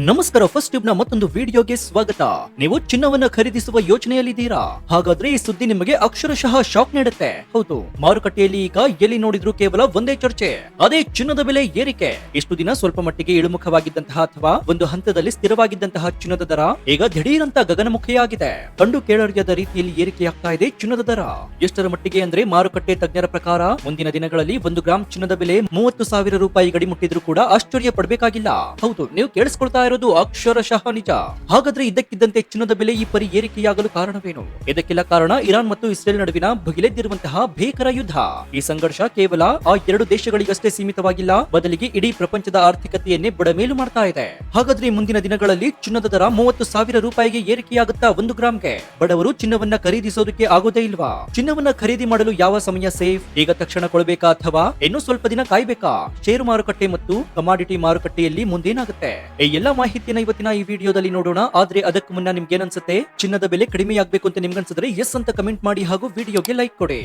ನಮಸ್ಕಾರ. First tube ನ ಮತ್ತೊಂದು ವಿಡಿಯೋಗೆ ಸ್ವಾಗತ. ನೀವು ಚಿನ್ನವನ್ನ ಖರೀದಿಸುವ ಯೋಚನೆಯಲ್ಲಿದ್ದೀರಾ? ಹಾಗಾದ್ರೆ ಈ ಸುದ್ದಿ ನಿಮಗೆ ಅಕ್ಷರಶಃ ಶಾಕ್ ನೀಡುತ್ತೆ. ಹೌದು, ಮಾರುಕಟ್ಟೆಯಲ್ಲಿ ಈಗ ಎಲ್ಲಿ ನೋಡಿದ್ರು ಕೇವಲ ಒಂದೇ ಚರ್ಚೆ, ಅದೇ ಚಿನ್ನದ ಬೆಲೆ ಏರಿಕೆ. ಇಷ್ಟು ದಿನ ಸ್ವಲ್ಪ ಮಟ್ಟಿಗೆ ಇಳಿಮುಖವಾಗಿದ್ದಂತಹ ಅಥವಾ ಒಂದು ಹಂತದಲ್ಲಿ ಸ್ಥಿರವಾಗಿದ್ದಂತಹ ಚಿನ್ನದ ದರ ಈಗ ದಿಢೀರಂತ ಗಗನಮುಖಿಯಾಗಿದೆ. ಕಂಡು ಕೇಳರಿಯದ ರೀತಿಯಲ್ಲಿ ಏರಿಕೆಯಾಗ್ತಾ ಇದೆ ಚಿನ್ನದ ದರ. ಎಷ್ಟರ ಮಟ್ಟಿಗೆ ಅಂದ್ರೆ ಮಾರುಕಟ್ಟೆ ತಜ್ಞರ ಪ್ರಕಾರ ಮುಂದಿನ ದಿನಗಳಲ್ಲಿ 1 ಗ್ರಾಂ ಚಿನ್ನದ ಬೆಲೆ 30,000 ರೂಪಾಯಿ ಗಡಿ ಮುಟ್ಟಿದ್ರು ಕೂಡ ಆಶ್ಚರ್ಯ ಪಡಬೇಕಾಗಿಲ್ಲ. ಹೌದು, ನೀವು ಕೇಳಿಸ್ಕೊಳ್ತಾ ಇರೋದು ಅಕ್ಷರಶಃ ನಿಜ. ಹಾಗಾದ್ರೆ ಇದ್ದಕ್ಕಿದ್ದಂತೆ ಚಿನ್ನದ ಬೆಲೆ ಈ ಪರಿ ಏರಿಕೆಯಾಗಲು ಕಾರಣವೇನು? ಇದಕ್ಕೆಲ್ಲ ಕಾರಣ ಇರಾನ್ ಮತ್ತು ಇಸ್ರೇಲ್ ನಡುವಿನ ಭುಗಿಲೆದ್ದಿರುವಂತಹ ಭೀಕರ ಯುದ್ಧ. ಈ ಸಂಘರ್ಷ ಕೇವಲ ಆ 2 ದೇಶಗಳಿಗಷ್ಟೇ ಸೀಮಿತವಾಗಿಲ್ಲ, ಬದಲಿಗೆ ಇಡೀ ಪ್ರಪಂಚದ ಆರ್ಥಿಕತೆಯನ್ನೇ ಬುಡಮೇಲು ಮಾಡ್ತಾ ಇದೆ. ಹಾಗಾದ್ರೆ ಮುಂದಿನ ದಿನಗಳಲ್ಲಿ ಚಿನ್ನದ ದರ 30,000 ರೂಪಾಯಿಗೆ ಏರಿಕೆಯಾಗುತ್ತಾ 1 ಗ್ರಾಂಗೆ? ಬಡವರು ಚಿನ್ನವನ್ನ ಖರೀದಿಸೋದಕ್ಕೆ ಆಗೋದೇ ಇಲ್ವಾ? ಚಿನ್ನವನ್ನ ಖರೀದಿ ಮಾಡಲು ಯಾವ ಸಮಯ ಸೇಫ್? ಈಗ ತಕ್ಷಣ ಕೊಡಬೇಕಾ ಅಥವಾ ಇನ್ನೂ ಸ್ವಲ್ಪ ದಿನ ಕಾಯ್ಬೇಕಾ? ಷೇರು ಮಾರುಕಟ್ಟೆ ಮತ್ತು ಕಮಾಡಿಟಿ ಮಾರುಕಟ್ಟೆಯಲ್ಲಿ ಮುಂದೇನಾಗುತ್ತೆ? ಈ ಎಲ್ಲಾ ಮಾಹಿತಿಯನ್ನ ಇವತ್ತಿನ ಈ ವಿಡಿಯೋದಲ್ಲಿ ನೋಡೋಣ. ಆದ್ರೆ ಅದಕ್ಕೂ ಮುನ್ನ ನಿಮ್ಗೆ ಏನನ್ಸುತ್ತೆ? ಚಿನ್ನದ ಬೆಲೆ ಕಡಿಮೆಯಾಗಬೇಕು ಅಂತ ನಿಮ್ಗನ್ಸಿದ್ರೆ ಎಸ್ ಅಂತ ಕಮೆಂಟ್ ಮಾಡಿ ಹಾಗೂ ವಿಡಿಯೋಗೆ ಲೈಕ್ ಕೊಡಿ.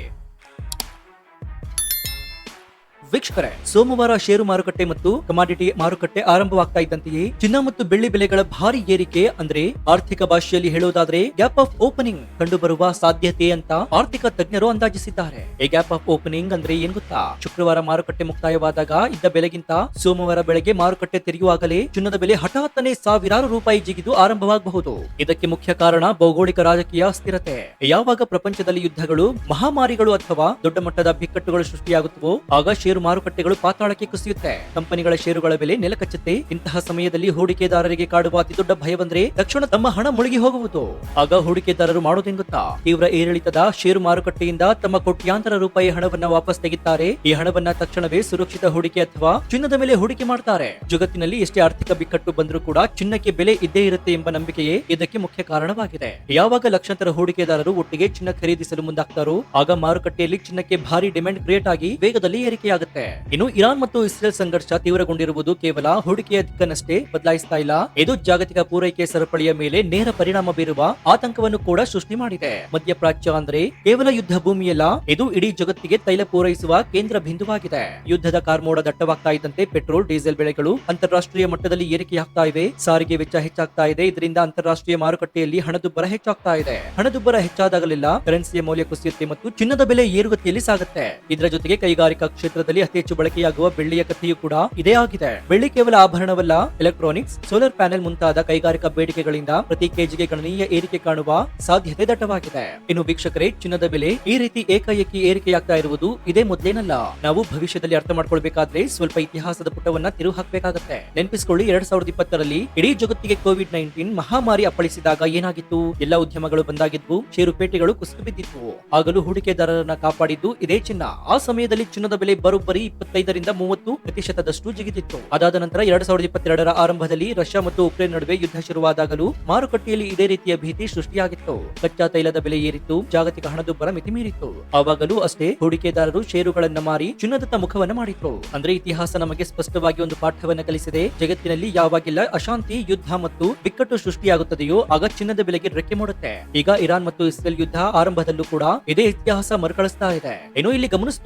ವೀಕ್ಷಕರೇ, ಸೋಮವಾರ ಷೇರು ಮಾರುಕಟ್ಟೆ ಮತ್ತು ಕಮಾಡಿಟಿ ಮಾರುಕಟ್ಟೆ ಆರಂಭವಾಗ್ತಾ ಇದ್ದಂತೆಯೇ ಚಿನ್ನ ಮತ್ತು ಬೆಳ್ಳಿ ಬೆಲೆಗಳ ಭಾರಿ ಏರಿಕೆ, ಅಂದ್ರೆ ಆರ್ಥಿಕ ಭಾಷೆಯಲ್ಲಿ ಹೇಳೋದಾದ್ರೆ ಗ್ಯಾಪ್ ಆಫ್ ಓಪನಿಂಗ್ ಕಂಡು ಬರುವ ಸಾಧ್ಯತೆ ಅಂತ ಆರ್ಥಿಕ ತಜ್ಞರು ಅಂದಾಜಿಸಿದ್ದಾರೆ. ಈ ಗ್ಯಾಪ್ ಆಫ್ ಓಪನಿಂಗ್ ಅಂದ್ರೆ ಏನ್ ಗೊತ್ತಾ? ಶುಕ್ರವಾರ ಮಾರುಕಟ್ಟೆ ಮುಕ್ತಾಯವಾದಾಗ ಇದ್ದ ಬೆಲೆಗಿಂತ ಸೋಮವಾರ ಬೆಳಗ್ಗೆ ಮಾರುಕಟ್ಟೆ ತೆರೆಯುವಾಗಲೇ ಚಿನ್ನದ ಬೆಲೆ ಹಠಾತ್ತನೆ ಸಾವಿರಾರು ರೂಪಾಯಿ ಜಿಗಿದು ಆರಂಭವಾಗಬಹುದು. ಇದಕ್ಕೆ ಮುಖ್ಯ ಕಾರಣ ಭೌಗೋಳಿಕ ರಾಜಕೀಯ ಅಸ್ಥಿರತೆ. ಯಾವಾಗ ಪ್ರಪಂಚದಲ್ಲಿ ಯುದ್ಧಗಳು, ಮಹಾಮಾರಿಗಳು ಅಥವಾ ದೊಡ್ಡ ಮಟ್ಟದ ಬಿಕ್ಕಟ್ಟುಗಳು ಸೃಷ್ಟಿಯಾಗುತ್ತವೋ ಆಗ ಷೇರು ಮಾರುಕಟ್ಟೆಗಳು ಪಾತಾಳಕ್ಕೆ ಕುಸಿಯುತ್ತೆ. ಕಂಪನಿಗಳ ಷೇರುಗಳ ಬೆಲೆ ನೆಲಕಚ್ಚುತ್ತೆ. ಇಂತಹ ಸಮಯದಲ್ಲಿ ಹೂಡಿಕೆದಾರರಿಗೆ ಕಾಡುವ ಅತಿ ದೊಡ್ಡ ಭಯವಂದ್ರೆ ತಕ್ಷಣ ತಮ್ಮ ಹಣ ಮುಳುಗಿ ಹೋಗುವುದು. ಆಗ ಹೂಡಿಕೆದಾರರು ಮಾಡೋದೇನ್ ಗೊತ್ತಾ? ತೀವ್ರ ಏರಿಳಿತದ ಷೇರು ಮಾರುಕಟ್ಟೆಯಿಂದ ತಮ್ಮ ಕೋಟ್ಯಾಂತರ ರೂಪಾಯಿ ಹಣವನ್ನ ವಾಪಸ್ ತೆಗಿತಾರೆ. ಈ ಹಣವನ್ನ ತಕ್ಷಣವೇ ಸುರಕ್ಷಿತ ಹೂಡಿಕೆ ಅಥವಾ ಚಿನ್ನದ ಮೇಲೆ ಹೂಡಿಕೆ ಮಾಡ್ತಾರೆ. ಜಗತ್ತಿನಲ್ಲಿ ಎಷ್ಟೇ ಆರ್ಥಿಕ ಬಿಕ್ಕಟ್ಟು ಬಂದರೂ ಕೂಡ ಚಿನ್ನಕ್ಕೆ ಬೆಲೆ ಇದ್ದೇ ಇರುತ್ತೆ ಎಂಬ ನಂಬಿಕೆಯೇ ಇದಕ್ಕೆ ಮುಖ್ಯ ಕಾರಣವಾಗಿದೆ. ಯಾವಾಗ ಲಕ್ಷಾಂತರ ಹೂಡಿಕೆದಾರರು ಒಟ್ಟಿಗೆ ಚಿನ್ನ ಖರೀದಿಸಲು ಮುಂದಾಗ್ತಾರೋ ಆಗ ಮಾರುಕಟ್ಟೆಯಲ್ಲಿ ಚಿನ್ನಕ್ಕೆ ಭಾರಿ ಡಿಮ್ಯಾಂಡ್ ಕ್ರಿಯೇಟ್ ಆಗಿ ವೇಗದಲ್ಲಿ ಏರಿಕೆಯಾಗುತ್ತೆ. ಇನ್ನು ಇರಾನ್ ಮತ್ತು ಇಸ್ರೇಲ್ ಸಂಘರ್ಷ ತೀವ್ರಗೊಂಡಿರುವುದು ಕೇವಲ ಹೂಡಿಕೆಯ ದಿಕ್ಕನ್ನಷ್ಟೇ ಬದಲಾಯಿಸ್ತಾ ಇಲ್ಲ, ಇದು ಜಾಗತಿಕ ಪೂರೈಕೆ ಸರಪಳಿಯ ಮೇಲೆ ನೇರ ಪರಿಣಾಮ ಬೀರುವ ಆತಂಕವನ್ನು ಕೂಡ ಸೃಷ್ಟಿ ಮಾಡಿದೆ. ಮಧ್ಯಪ್ರಾಚ್ಯ ಅಂದ್ರೆ ಕೇವಲ ಯುದ್ಧ ಭೂಮಿಯಲ್ಲ, ಇದು ಇಡೀ ಜಗತ್ತಿಗೆ ತೈಲ ಪೂರೈಸುವ ಕೇಂದ್ರ ಬಿಂದುವಾಗಿದೆ. ಯುದ್ಧದ ಕಾರ್ಮೋಡ ದಟ್ಟವಾಗ್ತಾ ಇದ್ದಂತೆ ಪೆಟ್ರೋಲ್, ಡೀಸೆಲ್ ಬೆಲೆಗಳು ಅಂತಾರಾಷ್ಟ್ರೀಯ ಮಟ್ಟದಲ್ಲಿ ಏರಿಕೆಯಾಗ್ತಾ ಇವೆ. ಸಾರಿಗೆ ವೆಚ್ಚ ಹೆಚ್ಚಾಗ್ತಾ ಇದೆ. ಇದರಿಂದ ಅಂತಾರಾಷ್ಟ್ರೀಯ ಮಾರುಕಟ್ಟೆಯಲ್ಲಿ ಹಣದುಬ್ಬರ ಹೆಚ್ಚಾಗ್ತಾ ಇದೆ. ಹಣದುಬ್ಬರ ಹೆಚ್ಚಾದಾಗಲೆಲ್ಲ ಕರೆನ್ಸಿಯ ಮೌಲ್ಯ ಕುಸಿಯುತ್ತೆ ಮತ್ತು ಚಿನ್ನದ ಬೆಲೆ ಏರುಗತಿಯಲ್ಲಿ ಸಾಗುತ್ತೆ. ಇದರ ಜೊತೆಗೆ ಕೈಗಾರಿಕಾ ಕ್ಷೇತ್ರದಲ್ಲಿ ಅತಿ ಹೆಚ್ಚು ಬಳಕೆಯಾಗುವ ಬೆಳ್ಳಿಯ ಕಥೆಯೂ ಕೂಡ ಇದೇ ಆಗಿದೆ. ಬೆಳ್ಳಿ ಕೇವಲ ಆಭರಣವಲ್ಲ, ಎಲೆಕ್ಟ್ರಾನಿಕ್ಸ್, ಸೋಲಾರ್ ಪ್ಯಾನೆಲ್ ಮುಂತಾದ ಕೈಗಾರಿಕಾ ಬೇಡಿಕೆಗಳಿಂದ ಪ್ರತಿ ಕೆಜಿಗೆ ಗಣನೀಯ ಏರಿಕೆ ಕಾಣುವ ಸಾಧ್ಯತೆ ದಟ್ಟವಾಗಿದೆ. ಇನ್ನು ವೀಕ್ಷಕರೇ, ಚಿನ್ನದ ಬೆಲೆ ಈ ರೀತಿ ಏಕಾಏಕಿ ಏರಿಕೆಯಾಗ್ತಾ ಇರುವುದು ಇದೇ ಮೊದಲೇನಲ್ಲ. ನಾವು ಭವಿಷ್ಯದಲ್ಲಿ ಅರ್ಥ ಮಾಡ್ಕೊಳ್ಬೇಕಾದ್ರೆ ಸ್ವಲ್ಪ ಇತಿಹಾಸದ ಪುಟವನ್ನ ತಿರುವು ಹಾಕಬೇಕಾಗತ್ತೆ. ನೆನಪಿಸಿಕೊಳ್ಳಿ, 2020ರಲ್ಲಿ ಇಡೀ ಜಗತ್ತಿಗೆ ಕೋವಿಡ್-19 ಮಹಾಮಾರಿ ಅಪ್ಪಳಿಸಿದಾಗ ಏನಾಗಿತ್ತು? ಎಲ್ಲಾ ಉದ್ಯಮಗಳು ಬಂದಾಗಿದ್ವು, ಷೇರುಪೇಟೆಗಳು ಕುಸಿದು ಬಿದ್ದಿದ್ವು. ಆಗಲೂ ಹೂಡಿಕೆದಾರರನ್ನ ಕಾಪಾಡಿದ್ದು ಇದೇ ಚಿನ್ನ. ಆ ಸಮಯದಲ್ಲಿ ಚಿನ್ನದ ಬೆಲೆ ಬರೋಬ್ಬರಿ 25-30% ಜಿಗಿದಿತ್ತು. ಅದಾದ ನಂತರ 2022ರ ಆರಂಭದಲ್ಲಿ ರಷ್ಯಾ ಮತ್ತು ಉಕ್ರೇನ್ ನಡುವೆ ಯುದ್ಧ ಶುರುವಾದಾಗಲೂ ಮಾರುಕಟ್ಟೆಯಲ್ಲಿ ಇದೇ ರೀತಿಯ ಭೀತಿ ಸೃಷ್ಟಿಯಾಗಿತ್ತು. ಕಚ್ಚಾ ತೈಲದ ಬೆಲೆ ಏರಿತ್ತು, ಜಾಗತಿಕ ಹಣದುಬ್ಬರ ಮಿತಿಮೀರಿತ್ತು. ಆವಾಗಲೂ ಅಷ್ಟೇ ಹೂಡಿಕೆದಾರರು ಷೇರುಗಳನ್ನ ಮಾರಿ ಚಿನ್ನದತ್ತ ಮುಖವನ್ನ ಮಾಡಿದ್ರು. ಅಂದ್ರೆ ಇತಿಹಾಸ ನಮಗೆ ಸ್ಪಷ್ಟವಾಗಿ ಒಂದು ಪಾಠವನ್ನ ಕಲಿಸಿದೆ. ಜಗತ್ತಿನಲ್ಲಿ ಯಾವಾಗೆಲ್ಲ ಅಶಾಂತಿ, ಯುದ್ಧ ಮತ್ತು ಬಿಕ್ಕಟ್ಟು ಸೃಷ್ಟಿಯಾಗುತ್ತದೆಯೋ ಆಗ ಚಿನ್ನದ ಬೆಲೆಗೆ ರೆಕ್ಕೆ ಮೂಡುತ್ತೆ. ಈಗ ಇರಾನ್ ಮತ್ತು ಇಸ್ರೇಲ್ ಯುದ್ಧ ಆರಂಭದಲ್ಲೂ ಕೂಡ ಇದೇ ಇತಿಹಾಸ ಮರುಕಳಿಸ್ತಾ ಇದೆ.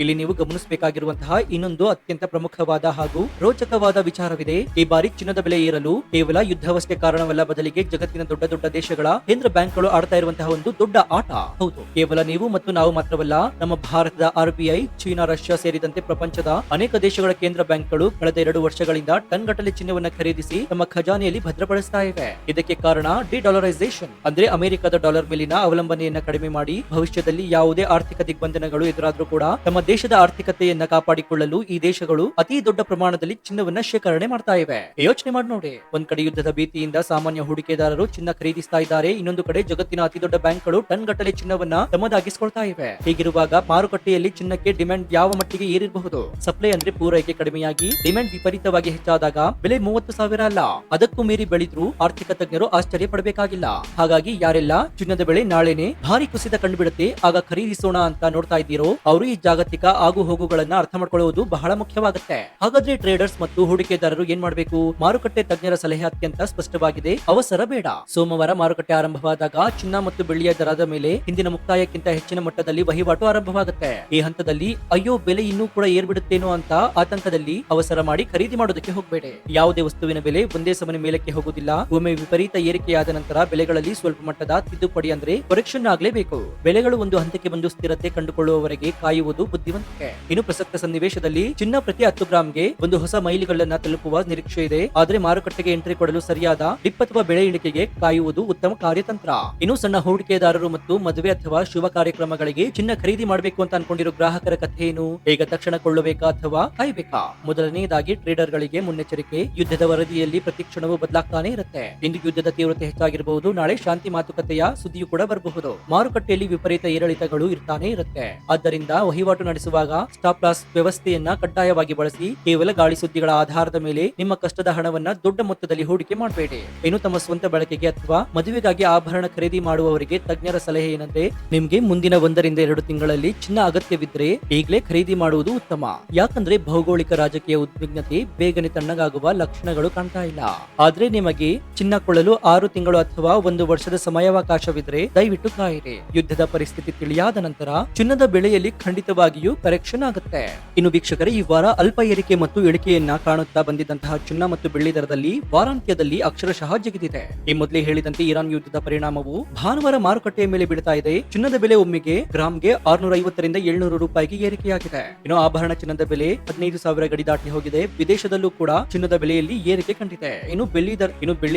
ಇಲ್ಲಿ ನೀವು ಗಮನಿಸಬೇಕಾಗಿರುವಂತಹ ಇನ್ನೊಂದು ಅತ್ಯಂತ ಪ್ರಮುಖವಾದ ಹಾಗೂ ರೋಚಕವಾದ ವಿಚಾರವಿದೆ. ಈ ಬಾರಿ ಚಿನ್ನದ ಬೆಲೆ ಏರಲು ಕೇವಲ ಯುದ್ಧವಷ್ಟೇ ಕಾರಣವಲ್ಲ, ಬದಲಿಗೆ ಜಗತ್ತಿನ ದೊಡ್ಡ ದೊಡ್ಡ ದೇಶಗಳ ಕೇಂದ್ರ ಬ್ಯಾಂಕ್ಗಳು ಆಡ್ತಾ ಇರುವಂತಹ ಒಂದು ದೊಡ್ಡ ಆಟ. ಹೌದು, ಕೇವಲ ನೀವು ಮತ್ತು ನಾವು ಮಾತ್ರವಲ್ಲ, ನಮ್ಮ ಭಾರತದ RBI, ಚೀನಾ, ರಷ್ಯಾ ಸೇರಿದಂತೆ ಪ್ರಪಂಚದ ಅನೇಕ ದೇಶಗಳ ಕೇಂದ್ರ ಬ್ಯಾಂಕ್ಗಳು ಕಳೆದ 2 ವರ್ಷಗಳಿಂದ ಟನ್ ಗಟ್ಟಲೆ ಚಿನ್ನವನ್ನ ಖರೀದಿಸಿ ತಮ್ಮ ಖಜಾನೆಯಲ್ಲಿ ಭದ್ರಪಡಿಸ್ತಾ ಇವೆ. ಇದಕ್ಕೆ ಕಾರಣ ಡಿ-ಡಾಲರೈಸೇಷನ್, ಅಂದ್ರೆ ಅಮೆರಿಕದ ಡಾಲರ್ ಮೇಲಿನ ಅವಲಂಬನೆಯನ್ನ ಕಡಿಮೆ ಮಾಡಿ ಭವಿಷ್ಯದಲ್ಲಿ ಯಾವುದೇ ಆರ್ಥಿಕ ದಿಗ್ಬಂಧನಗಳು ಎದುರಾದ್ರೂ ಕೂಡ ತಮ್ಮ ದೇಶದ ಆರ್ಥಿಕತೆಯನ್ನ ಕಾಪಾಡಿಕೊಳ್ಳಲು ಈ ದೇಶಗಳು ಅತಿ ದೊಡ್ಡ ಪ್ರಮಾಣದಲ್ಲಿ ಚಿನ್ನವನ್ನ ಶೇಖರಣೆ ಮಾಡ್ತಾ ಇವೆ. ಯೋಚನೆ ಮಾಡಿ ನೋಡಿ, ಒಂದ್ ಕಡೆ ಯುದ್ಧದ ಭೀತಿಯಿಂದ ಸಾಮಾನ್ಯ ಹೂಡಿಕೆದಾರರು ಚಿನ್ನ ಖರೀದಿಸ್ತಾ ಇದ್ದಾರೆ, ಇನ್ನೊಂದು ಕಡೆ ಜಗತ್ತಿನ ಅತಿ ದೊಡ್ಡ ಬ್ಯಾಂಕ್ಗಳು ಟನ್ ಗಟ್ಟಲೆ ಚಿನ್ನವನ್ನ ತಮ್ಮದಾಗಿಸಿಕೊಳ್ತಾ ಇವೆ. ಹೀಗಿರುವಾಗ ಮಾರುಕಟ್ಟೆಯಲ್ಲಿ ಚಿನ್ನಕ್ಕೆ ಡಿಮ್ಯಾಂಡ್ ಯಾವ ಮಟ್ಟಿಗೆ ಏರಿರಬಹುದು? ಸಪ್ಲೈ ಅಂದ್ರೆ ಪೂರೈಕೆ ಕಡಿಮೆಯಾಗಿ ಡಿಮ್ಯಾಂಡ್ ವಿಪರೀತವಾಗಿ ಹೆಚ್ಚಾದಾಗ ಬೆಲೆ 30,000 ಅಲ್ಲ, ಅದಕ್ಕೂ ಮೀರಿ ಬೆಳೆದ್ರು ಆರ್ಥಿಕ ತಜ್ಞರು ಆಶ್ಚರ್ಯ ಪಡಬೇಕಾಗಿಲ್ಲ. ಹಾಗಾಗಿ ಯಾರೆಲ್ಲ ಚಿನ್ನದ ಬೆಲೆ ನಾಳೆನೆ ಭಾರಿ ಕುಸಿತ ಕಂಡುಬಿಡುತ್ತೆ ಆಗ ಖರೀದಿಸೋಣ ಅಂತ ನೋಡ್ತಾ ಇದ್ದೀರೋ ಅವರು ಈ ಜಾಗತಿಕ ಆಗು ಹೋಗುಗಳನ್ನ ಅರ್ಥ ಮಾಡ್ಕೊಳ್ಳುವುದು ಬಹಳ ಮುಖ್ಯವಾಗುತ್ತೆ. ಹಾಗಾದ್ರೆ ಟ್ರೇಡರ್ಸ್ ಮತ್ತು ಹೂಡಿಕೆದಾರರು ಏನ್ ಮಾಡಬೇಕು? ಮಾರುಕಟ್ಟೆ ತಜ್ಞರ ಸಲಹೆ ಅತ್ಯಂತ ಸ್ಪಷ್ಟವಾಗಿದೆ, ಅವಸರ ಬೇಡ. ಸೋಮವಾರ ಮಾರುಕಟ್ಟೆ ಆರಂಭವಾದಾಗ ಚಿನ್ನ ಮತ್ತು ಬೆಳ್ಳಿಯ ದರದ ಮೇಲೆ ಹಿಂದಿನ ಮುಕ್ತಾಯಕ್ಕಿಂತ ಹೆಚ್ಚಿನ ಮಟ್ಟದಲ್ಲಿ ವಹಿವಾಟು ಆರಂಭವಾಗುತ್ತೆ. ಈ ಹಂತದಲ್ಲಿ ಅಯ್ಯೋ ಬೆಲೆ ಇನ್ನೂ ಕೂಡ ಏರ್ಬಿಡುತ್ತೇನೋ ಅಂತ ಆತಂಕದಲ್ಲಿ ಅವಸರ ಮಾಡಿ ಖರೀದಿ ಮಾಡೋದಕ್ಕೆ ಹೋಗಬೇಡಿ. ಯಾವುದೇ ವಸ್ತುವಿನ ಬೆಲೆ ಒಂದೇ ಸಮನೆ ಮೇಲಕ್ಕೆ ಹೋಗುವುದಿಲ್ಲ. ಒಮ್ಮೆ ವಿಪರೀತ ಏರಿಕೆಯಾದ ನಂತರ ಬೆಲೆಗಳಲ್ಲಿ ಸ್ವಲ್ಪ ಮಟ್ಟದ ತಿದ್ದುಪಡಿ ಅಂದ್ರೆ ಕರೆಕ್ಷನ್ ಆಗಲೇಬೇಕು. ಬೆಲೆಗಳು ಒಂದು ಹಂತಕ್ಕೆ ಬಂದು ಸ್ಥಿರತೆ ಕಂಡುಕೊಳ್ಳುವವರೆಗೆ ಕಾಯುವುದು ಬುದ್ಧಿವಂತಿಕೆ. ಇನ್ನು ಪ್ರಸಕ್ತ ಸನ್ನಿವೇಶದಲ್ಲಿ ಚಿನ್ನ ಪ್ರತಿ 10 ಗ್ರಾಂಗೆ ಒಂದು ಹೊಸ ಮೈಲಿಗಲ್ಲನ್ನ ತಲುಪುವ ನಿರೀಕ್ಷೆ ಇದೆ. ಆದ್ರೆ ಮಾರುಕಟ್ಟೆಗೆ ಎಂಟ್ರಿ ಕೊಡಲು ಸರಿಯಾದ ಡಿಪ್ ಅಥವಾ ಬೆಳೆ ಇಳಿಕೆಗೆ ಕಾಯುವುದು ಉತ್ತಮ ಕಾರ್ಯತಂತ್ರ. ಇನ್ನು ಸಣ್ಣ ಹೂಡಿಕೆದಾರರು ಮತ್ತು ಮದುವೆ ಅಥವಾ ಶುಭ ಕಾರ್ಯಕ್ರಮಗಳಿಗೆ ಚಿನ್ನ ಖರೀದಿ ಮಾಡಬೇಕು ಅಂತ ಅನ್ಕೊಂಡಿರೋ ಗ್ರಾಹಕರ ಕಥೆ ಏನು? ಈಗ ತಕ್ಷಣ ಕೊಳ್ಳಬೇಕಾ ಅಥವಾ ಕಾಯಬೇಕಾ? ಮೊದಲನೆಯದಾಗಿ ಟ್ರೇಡರ್ ಗಳಿಗೆ ಮುನ್ನೆಚ್ಚರಿಕೆ. ಯುದ್ಧದ ವರದಿಯಲ್ಲಿ ಪ್ರತಿ ಕ್ಷಣವೂ ಬದಲಾಗ್ತಾನೆ ಇರುತ್ತೆ. ಇಂದು ಯುದ್ಧದ ತೀವ್ರತೆ ಹೆಚ್ಚಾಗಿರಬಹುದು, ನಾಳೆ ಶಾಂತಿ ಮಾತುಕತೆಯ ಸುದ್ದಿಯು ಕೂಡ ಬರಬಹುದು. ಮಾರುಕಟ್ಟೆಯಲ್ಲಿ ವಿಪರೀತ ಏರಿಳಿತಗಳು ಇರ್ತಾನೆ ಇರುತ್ತೆ. ಆದ್ದರಿಂದ ವಹಿವಾಟು ನಡೆಸುವಾಗ ಸ್ಟಾಪ್ ಲಾಸ್ ವ್ಯವಸ್ಥೆಯನ್ನ ಕಡ್ಡಾಯವಾಗಿ ಬಳಸಿ. ಕೇವಲ ಗಾಳಿ ಸುದ್ದಿಗಳ ಆಧಾರದ ಮೇಲೆ ನಿಮ್ಮ ಕಷ್ಟದ ಹಣವನ್ನ ದೊಡ್ಡ ಮೊತ್ತದಲ್ಲಿ ಹೂಡಿಕೆ ಮಾಡಬೇಡಿ. ಇನ್ನು ತಮ್ಮ ಸ್ವಂತ ಬಳಕೆಗೆ ಅಥವಾ ಮದುವೆಗಾಗಿ ಆಭರಣ ಖರೀದಿ ಮಾಡುವವರಿಗೆ ತಜ್ಞರ ಸಲಹೆ ಏನಂದ್ರೆ, ನಿಮ್ಗೆ ಮುಂದಿನ 1 ರಿಂದ 2 ತಿಂಗಳಲ್ಲಿ ಚಿನ್ನ ಅಗತ್ಯವಿದ್ರೆ ಈಗಲೇ ಖರೀದಿ ಮಾಡುವುದು ಉತ್ತಮ. ಯಾಕಂದ್ರೆ ಭೌಗೋಳಿಕ ರಾಜಕೀಯ ಉದ್ವಿಗ್ನತೆ ಬೇಗನೆ ತಣ್ಣಗಾಗುವ ಲಕ್ಷಣಗಳು ಕಾಣ್ತಾ ಇಲ್ಲ. ಆದ್ರೆ ನಿಮಗೆ ಚಿನ್ನ ಕೊಳ್ಳಲು 6 ತಿಂಗಳು ಅಥವಾ 1 ವರ್ಷದ ಸಮಯಾವಕಾಶವಿದ್ರೆ ದಯವಿಟ್ಟು ಕಾಯಿರಿ. ಯುದ್ಧದ ಪರಿಸ್ಥಿತಿ ತಿಳಿಯಾದ ನಂತರ ಚಿನ್ನದ ಬೆಲೆಯಲ್ಲಿ ಖಂಡಿತವಾಗಿಯೂ ಕರೆಕ್ಷನ್ ಆಗುತ್ತೆ. ಇನ್ನು ವೀಕ್ಷಕರೇ, ಈ ವಾರ ಅಲ್ಪ ಏರಿಕೆ ಮತ್ತು ಇಳಿಕೆಯನ್ನ ಕಾಣುತ್ತಾ ಬಂದಿದ್ದಂತಹ ಚಿನ್ನ ಮತ್ತು ಬೆಳ್ಳಿ ದರದಲ್ಲಿ ವಾರಾಂತ್ಯದಲ್ಲಿ ಅಕ್ಷರಶಃ ಜಿಗಿದಿದೆ. ಈ ಮೊದಲೇ ಹೇಳಿದಂತೆ ಇರಾನ್ ಯುದ್ಧದ ಪರಿಣಾಮವು ಭಾನುವಾರ ಮಾರುಕಟ್ಟೆಯ ಮೇಲೆ ಬೀಳ್ತಾ ಇದೆ. ಚಿನ್ನದ ಬೆಲೆ ಒಮ್ಮೆಗೆ ಗ್ರಾಮ್ಗೆ 650 ರಿಂದ 700 ರೂಪಾಯಿಗೆ ಏರಿಕೆಯಾಗಿದೆ. ಇನ್ನು ಆಭರಣ ಚಿನ್ನದ ಬೆಲೆ 15,000 ಗಡಿ ದಾಟಿ ಹೋಗಿದೆ. ವಿದೇಶದಲ್ಲೂ ಕೂಡ ಚಿನ್ನದ ಬೆಲೆಯಲ್ಲಿ ಏರಿಕೆ ಕಂಡಿದೆ. ಇನ್ನು ಬೆಳ್ಳಿ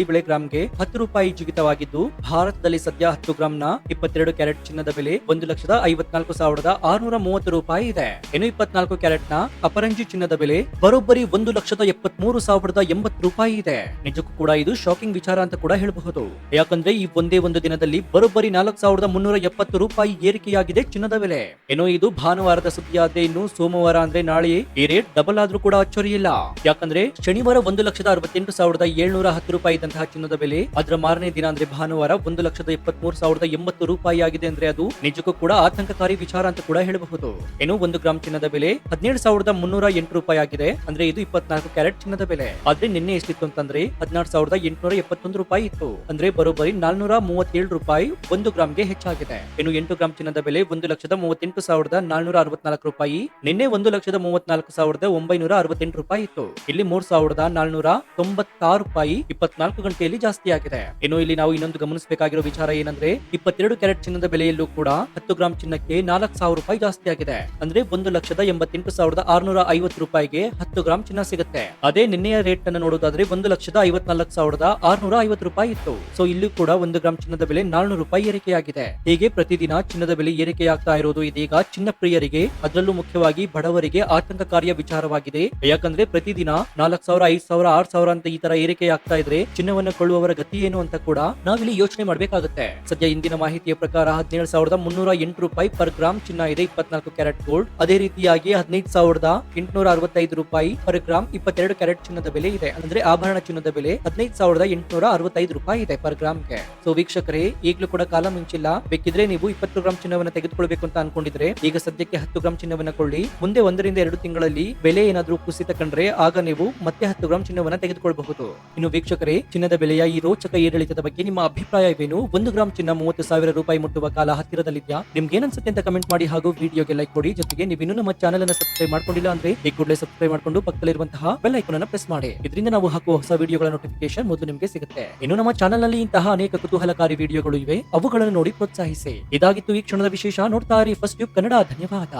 ಬೆಲೆ ಗ್ರಾಮ್ಗೆ 10 ರೂಪಾಯಿ ಜಿಗಿತವಾಗಿದ್ದು, ಭಾರತದಲ್ಲಿ ಸದ್ಯ 10 ಗ್ರಾಂನ 22 ಕ್ಯಾರೆಟ್ ಚಿನ್ನದ ಬೆಲೆ 1,54,630 ರೂಪಾಯಿ ಇದೆ. ಇನ್ನು 24 ಕ್ಯಾರೆಟ್ ನ ಅಪರಂಜಿ ಚಿನ್ನದ ಬೆಲೆ ಬರೋಬ್ಬರಿ 1,73,080 ರೂಪಾಯಿ ಇದೆ. ನಿಜಕ್ಕೂ ಕೂಡ ಇದು ಶಾಕಿಂಗ್ ವಿಚಾರ ಅಂತ ಕೂಡ ಹೇಳಬಹುದು. ಯಾಕಂದ್ರೆ ಈ ಒಂದೇ ಒಂದು ದಿನದಲ್ಲಿ ಬರೋಬ್ಬರಿ 4,370 ರೂಪಾಯಿ ಏರಿಕೆಯಾಗಿದೆ ಚಿನ್ನದ ಬೆಲೆ. ಏನೋ ಇದು ಭಾನುವಾರದ ಸುದ್ದಿಯಾದ್ರೆ, ಇನ್ನು ಸೋಮವಾರ ಅಂದ್ರೆ ನಾಳೆ ಈ ರೇಟ್ ಡಬಲ್ ಆದ್ರೂ ಕೂಡ ಅಚ್ಚರಿಯಿಲ್ಲ. ಯಾಕಂದ್ರೆ ಶನಿವಾರ 1,68,710 ರೂಪಾಯಿ ಇದ್ದಂತಹ ಚಿನ್ನದ ಬೆಲೆ ಅದರ ಮಾರನೇ ದಿನ ಅಂದ್ರೆ ಭಾನುವಾರ 1,73,080 ರೂಪಾಯಿ ಆಗಿದೆ. ಅಂದ್ರೆ ಅದು ನಿಜಕ್ಕೂ ಕೂಡ ಆತಂಕಕಾರಿ ವಿಚಾರ ಅಂತ ಕೂಡ ಹೇಳಬಹುದು. ಏನು 1 ಗ್ರಾಂ ಚಿನ್ನದ ಬೆಲೆ 17,308 ರೂಪಾಯಿ ಆಗಿದೆ. ಅಂದ್ರೆ ಇದು 24 ಕ್ಯಾರೆಟ್ ಚಿನ್ನದ ಬೆಲೆ. ಆದ್ರೆ ನಿನ್ನೆ ಎಷ್ಟಿತ್ತು ಅಂತಂದ್ರೆ 16,871 ರೂಪಾಯಿ ಇತ್ತು. ಅಂದ್ರೆ ಬರೋಬ್ಬರಿ 437 ರೂಪಾಯಿ 1 ಗ್ರಾಂಗೆ ಹೆಚ್ಚಾಗಿದೆ. ಇನ್ನು 8 ಗ್ರಾಂ ಚಿನ್ನದ ಬೆಲೆ 1,38,464 ರೂಪಾಯಿ. ನಿನ್ನೆ 1,34,968 ರೂಪಾಯಿ ಇತ್ತು. ಇಲ್ಲಿ 3,496 ರೂಪಾಯಿ 24 ಗಂಟೆಯಲ್ಲಿ ಜಾಸ್ತಿ ಆಗಿದೆ. ಇನ್ನು ಇಲ್ಲಿ ನಾವು ಇನ್ನೊಂದು ಗಮನಿಸಬೇಕಾಗಿರೋ ವಿಚಾರ ಏನಂದ್ರೆ, 22 ಕ್ಯಾರೆಟ್ ಚಿನ್ನದ ಬೆಲೆಯಲ್ಲೂ ಕೂಡ 10 ಗ್ರಾಂ ಚಿನ್ನಕ್ಕೆ 4,000 ರೂಪಾಯಿ ಜಾಸ್ತಿ ಆಗಿದೆ. ಅಂದ್ರೆ 1,88,650 ರೂಪಾಯಿಗೆ 10 ಗ್ರಾಂ ಚಿನ್ನ ಸಿಗುತ್ತೆ. ಅದೇ ನಿನ್ನೆಯ ರೇಟ್ ಅನ್ನು ನೋಡೋದಾದ್ರೆ 1,54,650 ರೂಪಾಯಿ ಇತ್ತು. ಸೊ ಇಲ್ಲಿ ಕೂಡ 1 ಗ್ರಾಂ ಚಿನ್ನದ ಬೆಲೆ 400 ರೂಪಾಯಿ ಏರಿಕೆಯಾಗಿದೆ. ಹೀಗೆ ಪ್ರತಿದಿನ ಚಿನ್ನದ ಬೆಲೆ ಏರಿಕೆಯಾಗ್ತಾ ಇರೋದು ಇದೀಗ ಚಿನ್ನ ಪ್ರಿಯರಿಗೆ, ಅದರಲ್ಲೂ ಮುಖ್ಯವಾಗಿ ಬಡವರಿಗೆ ಆತಂಕಕಾರಿಯ ವಿಚಾರವಾಗಿದೆ. ಯಾಕಂದ್ರೆ ಪ್ರತಿದಿನ 4,000, 5,000, 6,000 ಅಂತ ಈ ತರ ಏರಿಕೆಯಾಗ್ತಾ ಇದ್ರೆ ಚಿನ್ನವನ್ನು ಕೊಳ್ಳುವವರ ಗತಿ ಏನು ಅಂತ ಕೂಡ ನಾವಿಲ್ಲಿ ಯೋಚನೆ ಮಾಡಬೇಕಾಗುತ್ತೆ. ಸದ್ಯ ಇಂದಿನ ಮಾಹಿತಿಯ ಪ್ರಕಾರ 17,308 ರೂಪಾಯಿ ಪರ್ ಗ್ರಾಂ ಚಿನ್ನ ಇದೆ 24 ಕ್ಯಾರೆಟ್ ಗೋಲ್ಡ್. ಅದೇ ರೀತಿಯಾಗಿ 15,865 ರೂಪಾಯಿ ಪರ್ ಗ್ರಾಂ 22 ಕ್ಯಾರೆಟ್ ಚಿನ್ನದ ಬೆಲೆ ಇದೆ. ಅಂದ್ರೆ ಆಭರಣ ಚಿನ್ನದ ಬೆಲೆ 15,865 ರೂಪಾಯಿ ಇದೆ ಪರ್ ಗ್ರಾಮ್ಗೆ. ಸೊ ವೀಕ್ಷಕರೇ, ಈಗಲೂ ಕೂಡ ಕಾಲ ಮಿಂಚಿಲ್ಲ. ಬೇಕಿದ್ರೆ ನೀವು 20 ಗ್ರಾಂ ಚಿನ್ನವನ್ನ ತೆಗೆದುಕೊಳ್ಬೇಕು ಅಂತ ಅನ್ಕೊಂಡಿದ್ರೆ ಈಗ ಸದ್ಯಕ್ಕೆ 10 ಗ್ರಾಂ ಚಿನ್ನವನ್ನ ಕೊಳ್ಳಿ. ಮುಂದೆ 1 ರಿಂದ 2 ತಿಂಗಳಲ್ಲಿ ಬೆಲೆ ಏನಾದ್ರೂ ಕುಸಿತ ಕಂಡ್ರೆ ಆಗ ನೀವು ಮತ್ತೆ 10 ಗ್ರಾಂ ಚಿನ್ನವನ್ನ ತೆಗೆದುಕೊಳ್ಳಬಹುದು. ಇನ್ನು ವೀಕ್ಷಕರೇ, ಚಿನ್ನದ ಬೆಲೆಯ ಈ ರೋಚಕ ಏರಿಳಿತದ ಬಗ್ಗೆ ನಿಮ್ಮ ಅಭಿಪ್ರಾಯವೇನು? 1 ಗ್ರಾಂ ಚಿನ್ನ 30,000 ರೂಪಾಯಿ ಮುಟ್ಟುವ ಕಾಲ ಹತ್ತಿರದಲ್ಲಿದ್ಯಾ? ನಿಮ್ಗೆ ಏನನ್ಸುತ್ತೆ ಅಂತ ಕಮೆಂಟ್ ಮಾಡಿ, ಹಾಗೂ ವಿಡಿಯೋಗೆ ಲೈಕ್ ಕೊಡಿ. ಜೊತೆಗೆ ನೀವು ಇನ್ನೂ ನಮ್ಮ ಚಾನೆಲ್ ಅನ್ನು ಸಬ್ಸ್ಕ್ರೈಬ್ ಮಾಡ್ಕೊಂಡಿಲ್ಲ ಅಂದ್ರೆ ಈ ಕೂಡಲೇ ಸಬ್ಸ್ಕ್ರೈಬ್ ಮಾಡ್ಕೊಂಡು ಪಕ್ಕದಲ್ಲಿರುವಂತಹ ಬೆಲ್ ಐಕಾನ್ ಅನ್ನು ಪ್ರೆಸ್ ಮಾಡಿ. ಇದರಿಂದ ನಾವು ಹಾಕುವ ಹೊಸ ವಿಡಿಯೋಗಳ ನೋಟಿಫಿಕೇಶನ್ ಮೊದಲು ನಿಮಗೆ ಸಿಗುತ್ತೆ. ಇನ್ನು ನಮ್ಮ ಚಾನೆಲ್ ನಲ್ಲಿ ಇಂತಹ ಅನೇಕ ಕುತೂಹಲಕಾರಿ ವಿಡಿಯೋಗಳು ಇವೆ, ಅವುಗಳನ್ನು ನೋಡಿ ಪ್ರೋತ್ಸಾಹಿಸಿ. ಇದಾಗಿತ್ತು ಈ ಕ್ಷಣದ ವಿಶೇಷ. ನೋಡ್ತಾ ಇರಿ ಫಸ್ಟ್ ಟ್ಯೂಬ್ ಕನ್ನಡ. ಧನ್ಯವಾದ.